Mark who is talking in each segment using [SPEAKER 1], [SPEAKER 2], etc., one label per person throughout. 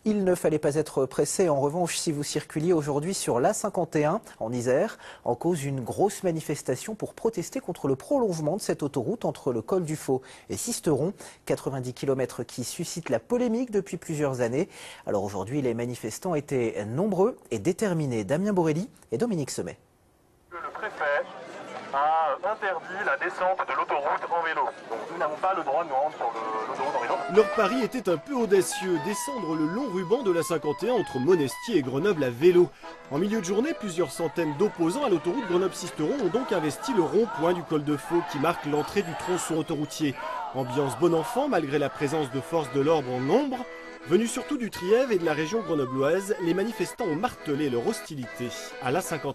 [SPEAKER 1] Il ne fallait pas être pressé. En revanche, si vous circuliez aujourd'hui sur l'A51 en Isère, en cause une grosse manifestation pour protester contre le prolongement de cette autoroute entre le col du Fau et Sisteron. 90 km qui suscitent la polémique depuis plusieurs années. Alors aujourd'hui, les manifestants étaient nombreux et déterminés. Damien Borelli et Dominique Semet.
[SPEAKER 2] Le préfet a interdit la descente de l'autoroute en vélo. Donc nous n'avons pas le droit de nous rendre sur l'autoroute en vélo.
[SPEAKER 3] Leur pari était un peu audacieux, descendre le long ruban de la 51 entre Monestier et Grenoble à vélo. En milieu de journée, plusieurs centaines d'opposants à l'autoroute Grenoble-Sisteron ont donc investi le rond-point du col de Fau qui marque l'entrée du tronçon autoroutier. Ambiance bon enfant malgré la présence de forces de l'ordre en nombre. Venus surtout du Trièves et de la région grenobloise, les manifestants ont martelé leur hostilité à l'A51.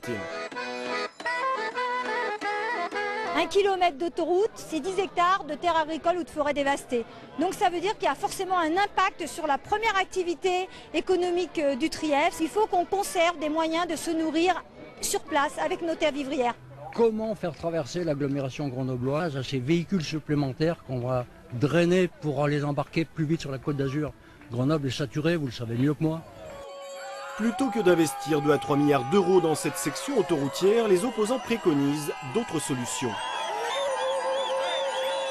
[SPEAKER 4] 1 kilomètre d'autoroute, c'est 10 hectares de terres agricoles ou de forêts dévastées. Donc ça veut dire qu'il y a forcément un impact sur la première activité économique du Trièves. Il faut qu'on conserve des moyens de se nourrir sur place avec nos terres vivrières.
[SPEAKER 5] Comment faire traverser l'agglomération grenobloise à ces véhicules supplémentaires qu'on va drainer pour les embarquer plus vite sur la Côte d'Azur? Grenoble est saturé, vous le savez mieux que moi.
[SPEAKER 3] Plutôt que d'investir 2 à 3 milliards d'euros dans cette section autoroutière, les opposants préconisent d'autres solutions.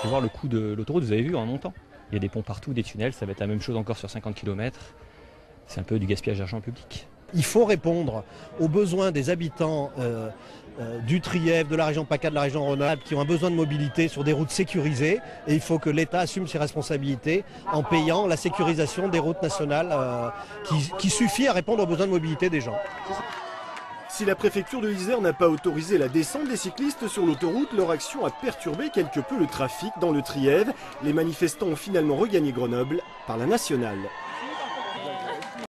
[SPEAKER 6] Faut voir le coût de l'autoroute, vous avez vu en montant. Il y a des ponts partout, des tunnels, ça va être la même chose encore sur 50 km. C'est un peu du gaspillage d'argent public.
[SPEAKER 7] Il faut répondre aux besoins des habitants du Trièves, de la région PACA, de la région Rhône-Alpes qui ont un besoin de mobilité sur des routes sécurisées. Et il faut que l'État assume ses responsabilités en payant la sécurisation des routes nationales qui suffit à répondre aux besoins de mobilité des gens.
[SPEAKER 3] Si la préfecture de l'Isère n'a pas autorisé la descente des cyclistes sur l'autoroute, leur action a perturbé quelque peu le trafic dans le Trièves. Les manifestants ont finalement regagné Grenoble par la nationale.